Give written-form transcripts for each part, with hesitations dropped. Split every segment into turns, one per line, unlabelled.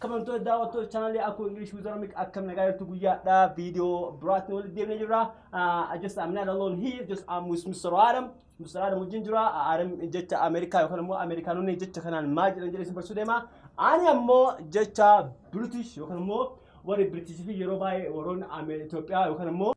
Kamantu daawwattoota channel Aku English with Oromic akkam nagaa jirtu guyyaadha video biraatni walitti deemnee jirra. I'm not alone here, just I'm with Mr. Adam. Mr. Adam wajjin jira. Adam jecha Amerikaa yookaan immoo Ameerikaanonni jecha kanaan maal jedhan jedhee isin barsuu deema. Ani ammoo jecha Biritish yookaan immoo warri Biritish fi yeroo baay'ee warroon Itoophiyaa yookaan immoo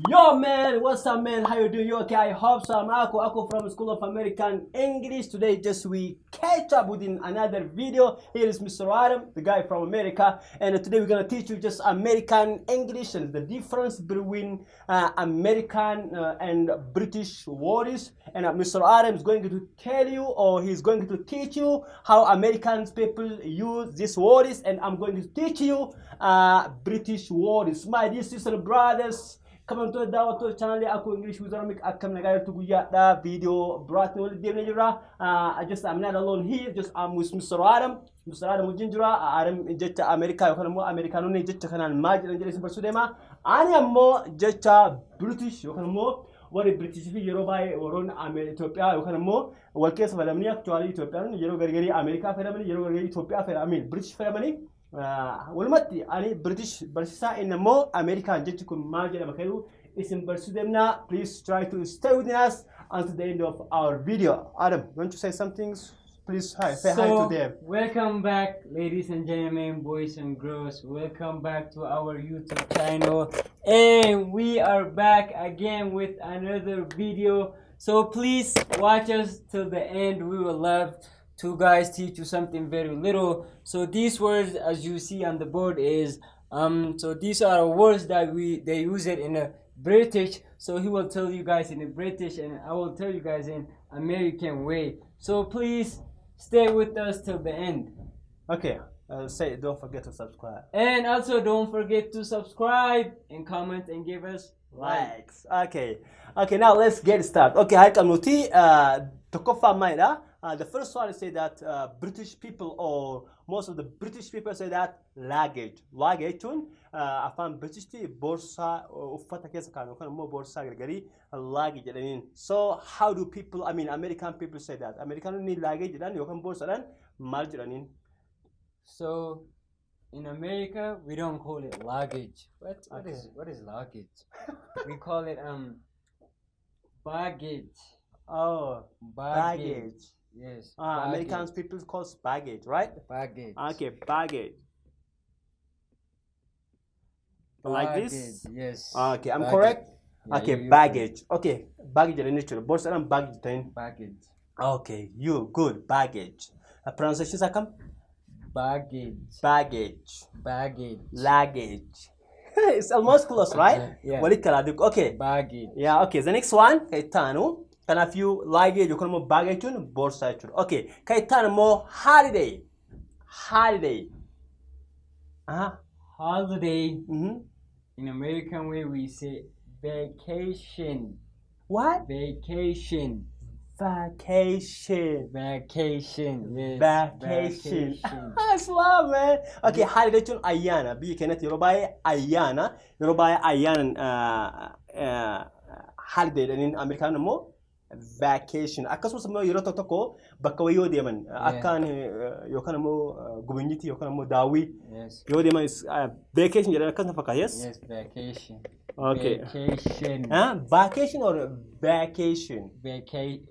Yo man, what's up man? How you doing? You okay? I hope so. I'm Aku from School of American English. Today just we catch up within another video. Here is Mr. Adam, the guy from America, and today we're gonna teach you just American English and the difference between American and British words. And Mr. Adam is going to tell you, or he's going to teach you how American people use these words, and I'm going to teach you British words. My dear sisters and brothers, Kamantu daawwattoota channel Aku English with Oromic akkam nagaa jirtu guyyaadha video biraatni walitti deemnee jirra. I'm not alone here, just I'm with Mr. Adam. Mr. Adam wajjin jira. Adam jecha Amerikaa yookaan immoo Ameerikaanonni jecha kanaan maal jedhan jedhee isin barsuu deema. Ani ammoo jecha Biritish yookaan immoo warri Biritish fi yeroo baay'ee warroon Itoophiyaa yookaan immoo wal keessa fayyadamanii actually Itoophiyaan yeroo gargarii Ameerikaa fayyadamanii yeroo gargarii Itoophiyaa fayyadamanii British fayyadamanii walumatti ani British barsiisaa inni immoo Amerikaan jechi kun maal jedhama jedhu isin barsuu deemna. Please try to stay with us until the end of our video. Adam, want to say something? Please say hi to them.
Welcome back, ladies and gentlemen, boys and girls. Welcome back to our YouTube channel, and we are back again with another video. So please watch us till the end. We will love to guys teach you something very little. So these words, as you see on the board, is so these are words that they use it in a British. So he will tell you guys in a British, and I will tell you guys in American way. So please stay with us till the end.
Okay. Say don't forget to subscribe.
And also don't forget to subscribe and comment and give us likes.
Okay. Okay, now let's get started. Okay, hi kanuti tokofa maida. The first one is say that British people, or most of the British people, say that luggage. Luggage tun Afaan British ti borsa uffata keessa kaanu kan immoo borsa gargari luggage jedhaniin. So how do people, I mean American people say that? American ni luggage jedhan yookaan borsa jedhan maal jedhaniin?
So in America we don't call it luggage. What is luggage? We call it baggage.
Oh, baggage.
Yes.
American people call baggage, right?
Baggage.
Okay, baggage. Like this?
Yes.
Okay, I'm
baggage.
correct?
Yeah,
okay,
you
baggage. Okay, baggage in nature. Boss and baggage then.
Baggage.
Okay, you good. Baggage. Pronunciation sakam?
Baggage.
Baggage.
Baggage.
Luggage. It's almost close, right?
Yeah.
Okay.
Baggage.
Yeah, okay. The next one, kaitanu. Can have you luggage, you can more baggage on borsa. Okay, kaitanu more holiday. Holiday.
Holiday. In American way we say vacation.
What?
Vacation.
Vacation.
Vacation. Yes.
Vacation. Slow man. Okay, holiday tun ayana. Bi kenet yoruba ayana. Yoruba ayana holiday in American mo vacation. Akkasumas immoo yeroo tokko bakka wayii yoo deeman akkaan yookaan immoo gubinyiti yookaan immoo daawwii yoo deeman vacation jedhan akkasuma fakkaata.
Yes, vacation.
Okay.
Vacation.
Vacation or vacation?
Vacation.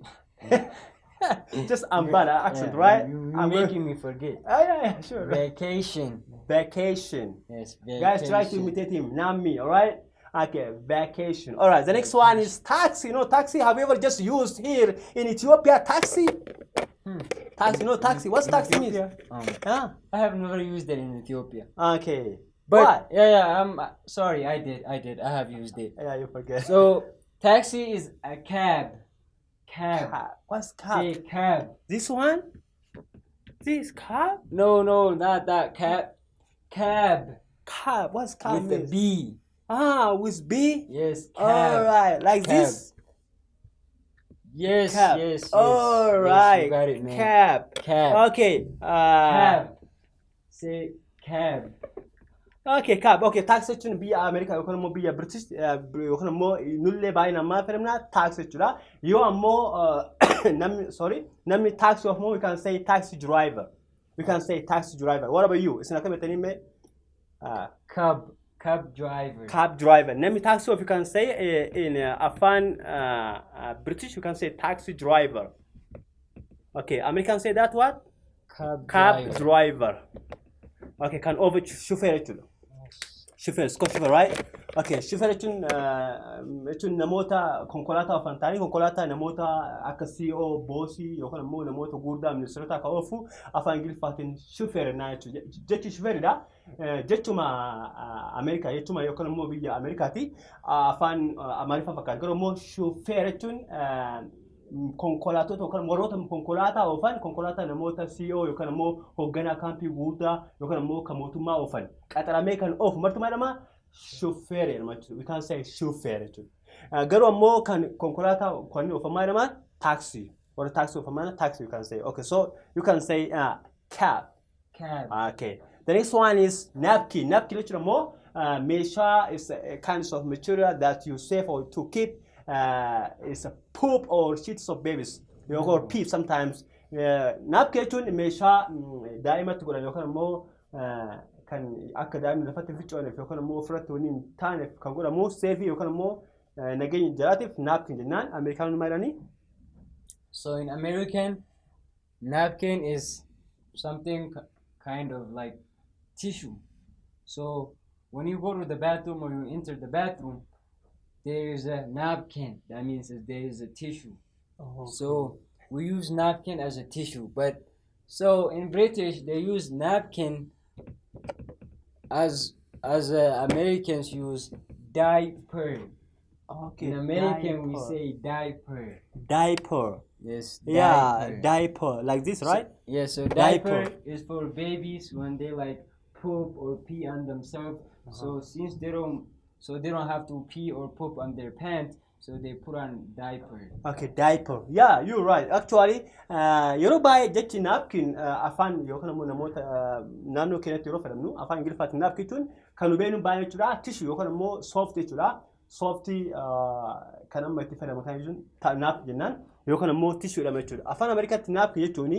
Just bad accent, right?
You're making me forget.
Yeah, sure.
Vacation.
Vacation.
Yes, vacation.
Guys, try to imitate him, not me, alright? Okay, vacation. Alright, the next one is taxi. You know, taxi, have you ever just used here in Ethiopia? Taxi? Taxi, you know, taxi. What's taxi mean?
I have never used it in Ethiopia.
Okay.
But
what?
I'm sorry, I did. I have used it.
Yeah, you forget.
So taxi is a cab. Cab.
What's cab?
Say cab.
This one? This cab?
No, not that cab. Cab.
Cab. What's cab?
With the B.
With B?
Yes, cab.
Alright, like
cab.
this?
Yes,
Cap.
yes, yes.
All
Yes,
right.
you got it, man.
Cap.
Cab.
Okay.
Cab. Say cab.
Okay, cab. Okay, taxi jechuun biyya Ameerikaa yookaan immoo biyya British yookaan immoo nullee baay'inaan maal fayyadamna taxi jechuudha. Yoo ammoo namni taxi of more we can say taxi driver. We can say taxi driver. What about you? Isin akka beektanii mee?
Cab driver.
Cab driver. Namni taxi of you can say in Afaan British you can say taxi driver. Okay, American say that what? Cab driver. Okay, kan over chauffeur jechuudha. Chauffeur, Scott chauffeur, right? Okay, chauffeur jechuun namoota konkolaataa oofan ta'anii konkolaataa namoota akka CEO, boosii yookaan immoo namoota guddaa ministeerota akka oofu afaan Ingiliffaatiin chauffeur naa jechuudha. Jechi chauffeuridha. Jechuma Amerikaa jechuma yookaan immoo biyya Ameerikaati. Afaan Amaariffaa fakkaata. Garuu immoo chauffeur jechuun konkolaatota yookaan warroota konkolaataa oofan konkolaataa namoota CEO yookaan immoo hoogganaa kaampii guddaa yookaan immoo kan mootummaa oofan qaxaramee kan oofu martumaa lama chauffeur jedhama jechuudha. We can say chauffeur jechuudha. Garuu ammoo kan konkolaataa kan oofamaa jedhama taxi. Warra taxi oofamaa taxi you can say. Okay, so you can say cab.
Cab.
Okay. The next one is napkin. Napkin jechuudha ammoo meeshaa is a kind of material that you save or to keep. It's a poop or shits of babies. You know, or pee sometimes. Napkin jechuun meeshaa daa'imatti godhan yookaan immoo kan akka daa'imni lafatti ficcooneef yookaan immoo ofirratti waliin taaneef kan godhamu seefii yookaan immoo nageenya jalaatiif napkin jennaan Ameerikaan maal jedhanii?
So in American, napkin is something kind of like tissue. So when you go to the bathroom or you enter the bathroom, there is a napkin. That means that there is a tissue.
Oh, okay.
So we use napkin as a tissue. But so in British, they use napkin as Americans use diaper.
Okay.
In American,
diaper.
we say diaper.
Diaper.
Yes.
Yeah, diaper. Like this, right?
So diaper is for babies when they like poop or pee on themselves. So since they don't have to pee or poop on their pants, so they put on diaper.
Okay, diaper. Yeah, you're right. Actually, yeroo baay'ee jechi napkin afaan yookaan immoo namoota naannoo keenyatti yeroo fayyadamnu afaan Ingiliffaatti napkin jechuun kan hubeenu baay'ee jechuudha. Tissue yookaan immoo soft jechuudha. Soft kan amma itti fayyadamu kan jechuun nap jennaan yookaan immoo tissue dha jechuudha. Afaan Ameerikaatti napkin jechuun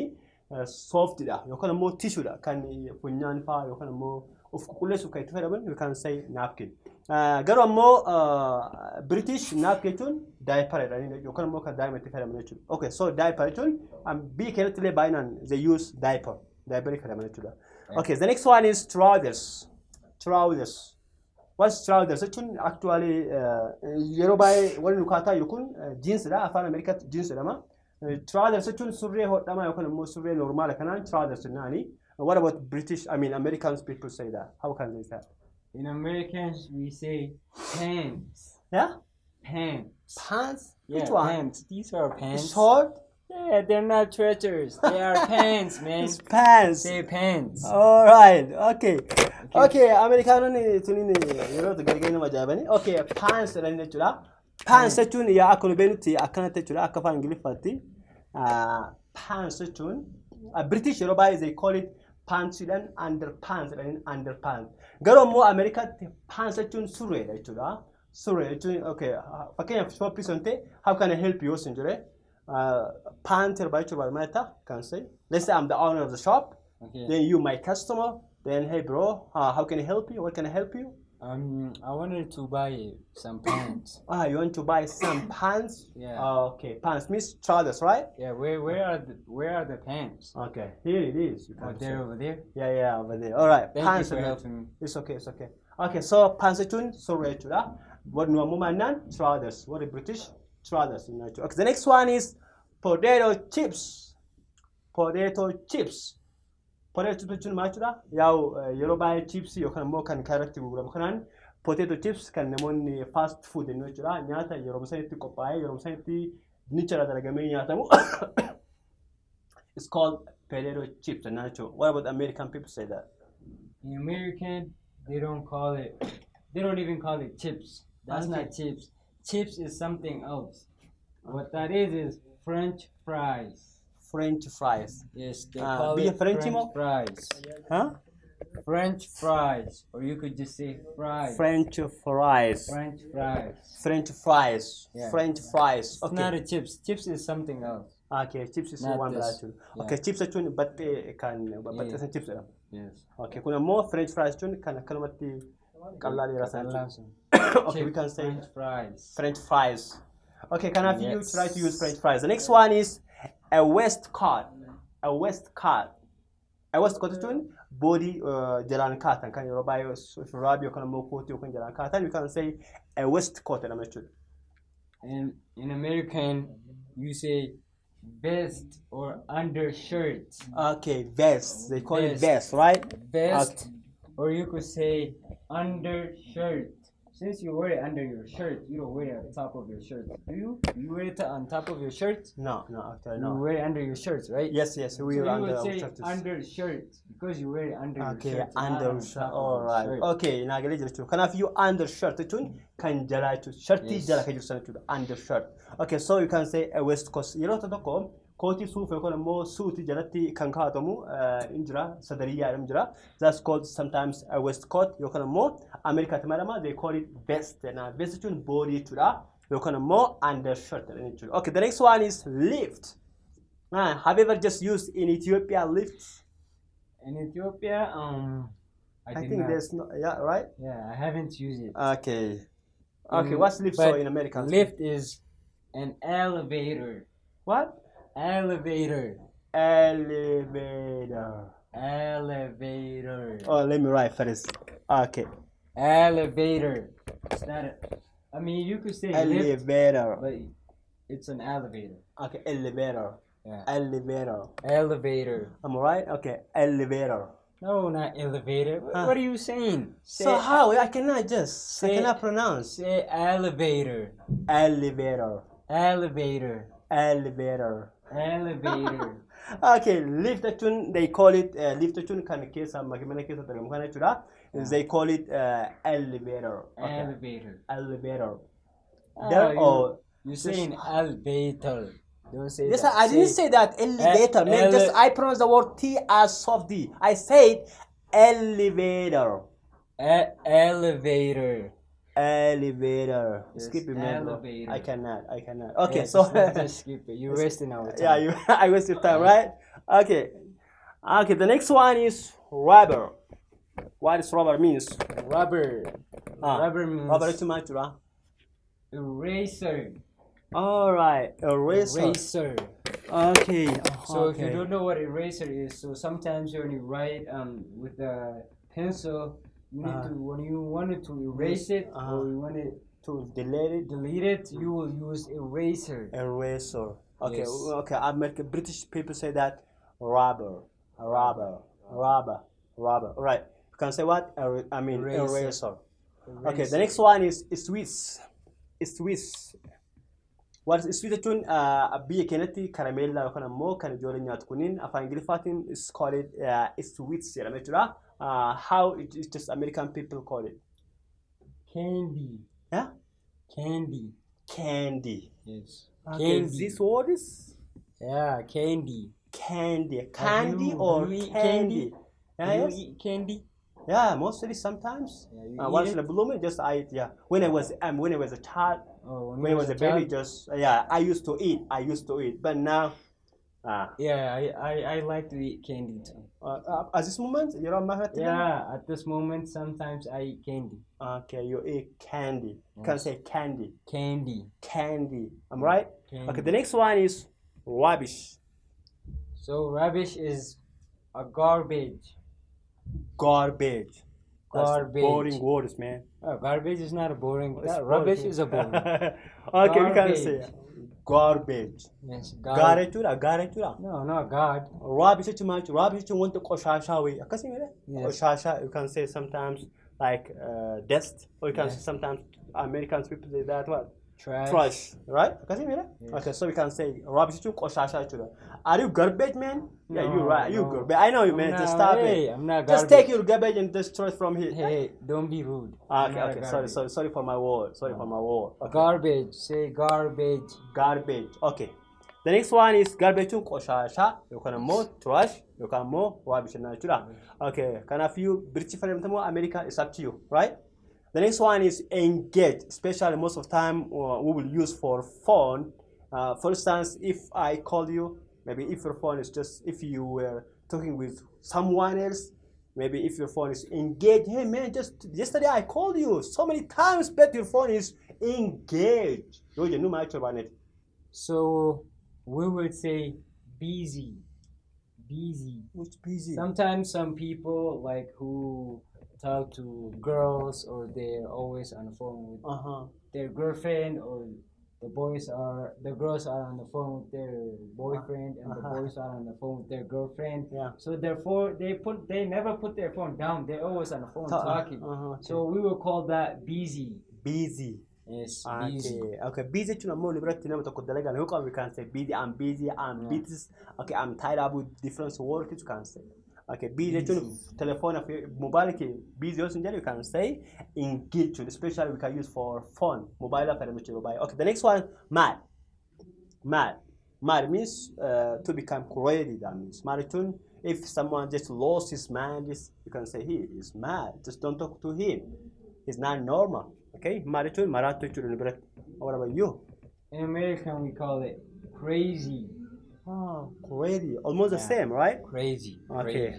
soft dha yookaan immoo tissue dha kan funyaan fa'aa yookaan immoo of qulqulleessuuf kan itti fayyadaman we can say napkin. Garuu ammoo British napkin jechuun diaper jedhanii yookaan immoo kan daa'ima itti fayyadaman jechuudha. Okay, so diaper jechuun biyya keenyatti illee baay'inaan they use diaper. Diaper fayyadaman jechuudha. Okay, the next one is trousers. Trousers. What's trousers? Jechuun actually yeroo baay'ee wal nukaataa yookaan jeans dha afaan Ameerikaatti jeans jedhama. Trousers jechuun surree hodhamaa yookaan immoo surree normaala kanaan trousers jennaani. What about British? I mean, Americans people say that. How can they say that?
In Americans, we say pants.
Yeah?
Pants.
Pants?
Yeah,
Which one?
pants. These are pants.
Short?
Yeah, they're not treasures. They are pants, man.
It's pants.
Say pants.
All right. Okay. Okay. Americanonni tunini yeroo gargaarina majaabani. Okay. Pants jedhanii jechuudha. Pants jechuun yaa akkuma beeknutti akkanatti jechuudha akka afaan Ingiliffaatti. Pants jechuun British yeroo baay'ee they call it pants and underpants and underpants. Garuu immoo Ameerikaatti pants jechuun surreedha jechuudha. Surree jechuun okay. Fakkeenyaaf shoppii sonte how can I help you sin jedhee pants yeroo jechuudha maalta can say. Let's say I'm the owner of the shop.
Okay.
Then you my customer. Then hey bro, how can I help you? What can I help you?
I wanted to buy some pants.
You want to buy some pants?
Yeah.
Okay, pants means trousers, right?
Yeah. Where are the pants?
Okay, here it is. You
Oh,
can
they're
see.
over there.
Yeah, over there. All right.
Thank
Pants
you for
are-
helping me.
It's okay. Okay, so pants jechuun surree jechuudha. What nu ammoo mannaan trousers. What is British? Trousers. Okay, the next one is potato chips. Potato chips. Potato chips jechuun maal jechuudha? Yaa'u yeroo baay'ee chips yookaan immoo kan irratti gurguramu kanaan potato chips kan namoonni fast food jennu jechuudha. Nyaata yeroo sanitti qophaa'ee yeroo sanitti nichara dalagamee nyaatamu. It's called potato chips and nacho. What about American people say that?
In American, they don't call it. They don't even call it chips. That's
Okay.
not chips. Chips is something else. What that is French fries.
French fries.
Yes, they
Ah,
call
be a
it
French
French
mo?
fries.
Huh?
French fries, or you could just say fries.
French fries.
French fries.
French fries.
Yeah.
French fries.
It's
Okay.
not a chips. Chips is something else.
Okay, chips is
Not
one
this.
jechuudha.
Yeah.
Okay, chips jechuun battee kan baxxeessan chips jedhama.
Yes.
Okay, kun ammoo French fries jechuun kan akkanumatti qal'aa dheerasan jechuudha. Okay, we can say
French fries.
French fries. Okay, can I have you
Yes.
try to use French fries? The next one is a waistcoat. A waistcoat. A waistcoat jechuun body jalaan kaatan kan yeroo baay'ee shurraabii yookaan ammoo kootii yookaan jalaan kaatan you can say a waistcoat jedhama jechuudha.
And in American, you say vest or undershirt.
Okay, vest. They call it
Vest.
vest, right?
Vest, or you could say undershirt. Since you wear it under your shirt, you don't wear it on top of your shirt. Do you? You wear it on top of your shirt?
No, actually
You
no.
wear it under your shirt, right?
Yes, we
So
are
you
under
would
our
say
shirts.
undershirt because you wear it under your
Okay,
shirt. not
under
on
shirt.
top of
All
your
right.
shirt.
Okay, naagalee jirtu. Kanaaf iyyuu under shirt jechuun kan jalaa jechuudha. Shirtii
Yes.
jala kan jirtu jechuudha. Under shirt. Okay, so you can say a waistcoat. Yeroo tokko kootii suufii yookaan immoo suutii jalatti kan kaa'atamu in jira sadariyyaa jedhamu jira. That's called sometimes a waistcoat yookaan immoo Amerikaatti madama they call it vest. Na vest jechuun body jechuudha yookaan immoo undershirt jedhani jechuudha. Okay, the next one is lift. Have you ever just used in Ethiopia lift?
In Ethiopia, I
I
did
think
not.
there's no, yeah, right?
Yeah, I haven't used it.
Okay. Okay, what's lift
But
so in American?
Lift is an elevator.
What?
Elevator.
Elevator.
Elevator.
Oh, let me write first. Okay.
Elevator. It's not a, I mean, you could say lift,
Elevator.
but it's an elevator.
Okay, elevator.
Yeah.
Elevator.
Elevator.
Am I right? Okay, elevator.
No, not elevator.
Huh.
What are you saying?
So how? I cannot just, I
say-
cannot pronounce.
Say elevator.
Elevator.
Elevator.
Elevator.
Elevator.
Okay, lift jechuun they call it lift jechuun kan keessa mana keessa argamu kana jechuudha. They call it elevator. Okay.
Elevator.
Elevator.
Oh,
There
you-
or
You're saying elevator. Don't say
yes,
that.
I didn't say that elevator. Man,
ele-
just I pronounced the word T as soft D. I said elevator.
Elevator.
Elevator.
Yes,
Skip it, man. Bro.
elevator.
I cannot. Okay,
Yeah,
so
just skip it. You're wasting our time.
yeah, I waste your time, right? Okay. Okay, the next one is rubber. What is rubber means?
Rubber.
Ah,
Rubber means
Rubber too much, right?
eraser.
All right, eraser.
Eraser.
Okay.
So if you
okay.
don't know what eraser is, so sometimes when you write with a pencil, you need to when you wanted to erase it or you want it
to delete it,
you will use eraser.
eraser. Okay,
Yes.
okay. American British people say that rubber. All right. You can say what? I mean
Eraser.
eraser. Okay, the next one is Swiss. Swiss. What is Swiss jechuun biyya keenyatti karameellaa yookaan ammoo kan ijoolleen nyaatu kuniin afaan Ingiliffaatiin is called it Swiss jedhama jechuudha. How it's just American people call it?
Candy.
Yeah?
Candy.
Candy.
Yes.
Okay,
Candy.
this word is
Yeah, candy.
candy.
Have
Candy
you-
or
do you eat
candy? Yeah,
Do
yes.
you eat candy?
Yeah, mostly sometimes.
Yeah, you eat
Once
it?
in a blue moon, just I eat. Yeah, when I was a child,
Oh,
when I was a baby, just yeah, I used to eat. But now,
Yeah, I like to eat candy too.
at this moment, you're on my
Yeah, at this moment, sometimes I eat candy.
Okay, you eat candy. You can
Yes.
say candy.
Candy.
Candy. I'm right.
Candy.
Okay, the next one is rubbish.
So rubbish is a garbage.
Garbage. That's
Garbage.
boring words, man.
Oh, garbage is not a boring.
It's
Rubbish
boring.
is a boring.
Okay, we can say garbage.
Yes,
Garbage. Garbage.
No, not God.
Rubbish too much. Rubbish to want to qoshasha way.
Yes.
Qoshasha. You can say sometimes like dust, or you can
Yes.
say sometimes Americans people say that what
Trash.
right?
Yes.
Okay, so we can say rubbish to qoshasha to. Are you garbage man? Yeah,
No,
you're right. You
no.
garbage. I know you
I'm
man. Just
not-
stop
hey,
it.
I'm not
Just
garbage.
take your garbage and just throw it from here.
Hey, don't be rude. I'm
Okay,
not a
okay.
garbage.
Sorry for my word. Sorry for my word. Okay.
Garbage. Say garbage.
Garbage. Okay. The next one is garbage qoshasha yookaan ammoo trash yookaan ammoo rubbish jechuudha. Okay, kanaaf you Biritish fayyadamtan America is up to you, right? The next one is engage, especially most of the time we will use for phone. For instance, if I call you, maybe if your phone is just, if you were talking with someone else, maybe if your phone is engaged, hey man, just yesterday I called you so many times, but your phone is engaged.
So we would say busy.
What's busy?
Sometimes some people like who talk to girls or they're always on the phone with their girlfriend, or the girls are on the phone with their boyfriend, and the boys are on the phone with their girlfriend.
Yeah.
So therefore they never put their phone down. They're always on the phone talking.
Okay.
So we will call that busy.
Busy.
Yes,
busy. Okay, busy to know liberty number to Kodalaga. Look, we can say busy, I'm busy, I'm busy. Okay, I'm tied up with different work, you can say. Okay, busy to telephone of mobile busy also you can say engage, especially we can use for phone, mobile. Okay, the next one, mad. Mad means to become crazy. That means maritun. If someone just lost his mind, you can say he is mad. Just don't talk to him. He's not normal. Okay, maritun, maratu children. What about you?
In American we call it crazy.
Oh, crazy. Almost the same, right?
Crazy.
Okay.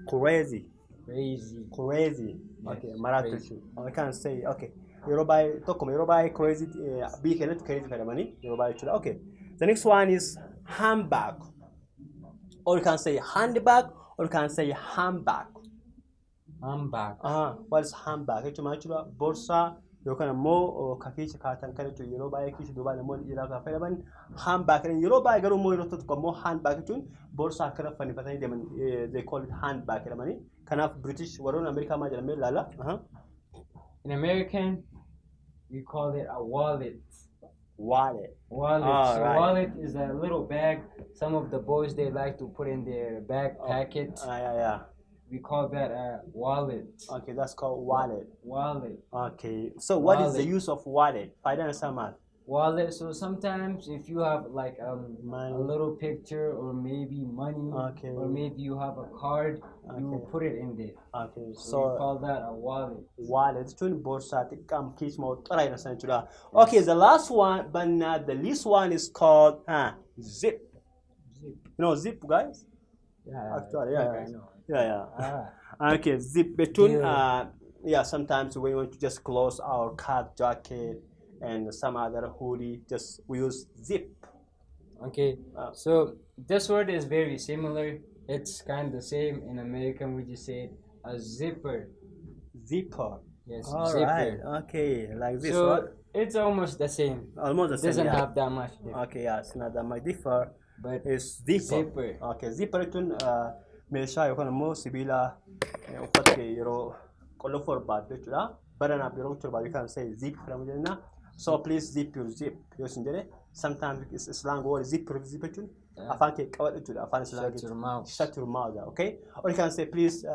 Crazy.
Yes,
Okay, maratu. I can say okay. Yoruba crazy. Be crazy for the money. Yoruba. Okay. The next one is handbag. Or you can say handbag, or you can say handbag.
Handbag.
What is handbag? It's a borsa. You can more kafish katan kan to Yoruba kish Dubai the mon Iraq fairban handbag and Yoruba garu mo to more handbag tune borsa kana fani patani they call it handbag money kind of British waron America ma jame lala
In American we call it a wallet.
Wallet.
So
right.
wallet is a little bag. Some of the boys they like to put in their back pocket.
Yeah.
We call that a wallet.
Okay, that's called wallet. Okay, so what is the use of wallet?
Wallet. So sometimes if you have like a little picture or maybe money, or maybe you have a card, you will put it in there.
Okay,
so we call that a wallet.
Okay, the last one, but not the least one, is called zip. You know zip, guys?
Yeah.
Actually,
I know.
Yeah. Okay, zip between sometimes we want to just close our cat jacket and some other hoodie, just we use zip.
Okay, so this word is very similar. It's kind of the same. In American we just say a zipper. Yes,
all
zipper.
Right. Okay, like this.
So
right?
it's almost the same.
Almost the same.
It doesn't have that much difference.
Okay, it's not that much differ.
But
it's
zipper.
Okay, zipper tun meeshaa yookaan ammoo sibiila uffatte yeroo qollofu barbaadde jechuudha. Baranaaf yeroo barbaadde you can say zip jedhamu jenna. So please zip your zip. Yoo isin jedhe sometimes it's slang word zip jechuun afaan kee qabadhu jechuudha. Afaan slang shut your mouth. Okay, or you can say please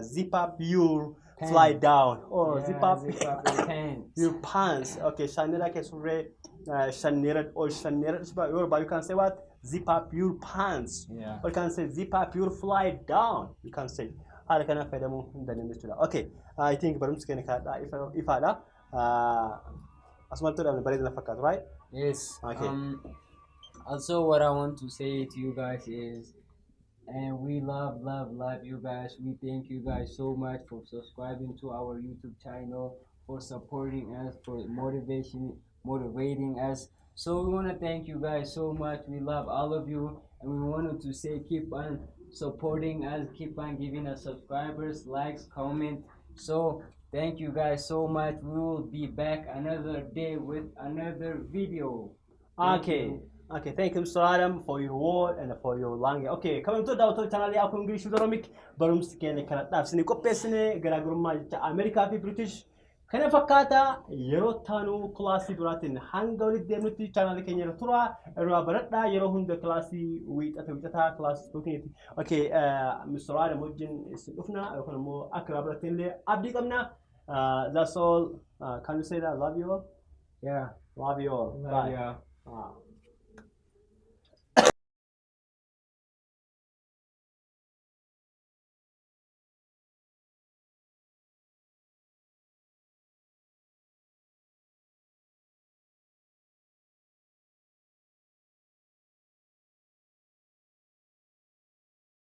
zip up your fly down or zip up
your pants.
Your pants. Okay, shanira ke surre shanira or shanira or you can say what? Zip up your pants.
Yeah.
Or you can say zip up your fly down. You can say. Hala kana faydamu danin jechuudha. Okay, I think barumsa keenya kaadha ifaadha. Asmaltu dhabne bareedina fakkaatu, right?
Yes.
Okay.
Also what I want to say to you guys is, and we love you guys. We thank you guys so much for subscribing to our YouTube channel, for supporting us, for motivating us. So we want to thank you guys so much. We love all of you, and we wanted to say keep on supporting us, keep on giving us subscribers, likes, comment. So thank you guys so much. We will be back another day with another video.
Okay, thank you, Mr. Adam, for your word and for your language. Okay, coming to the channel, aku English with Oromic, barumsa keenya kana dhaabsine qopheessine garaagarummaa jecha Amerikaa fi British kana fakkaata yeroo taanu kilaasii duraatiin hanga walitti deemnutti channel keenya irra tura irraa baradhaa yeroo hunda kilaasii wiixataa kilaasii tokkooti. Okay, Mr. Adam wajjin isin dhufna yookaan immoo akka barattee abdii qabna. That's all. Can you say that? Love you all?
Yeah.
Love you all.
Love you all.
Bye.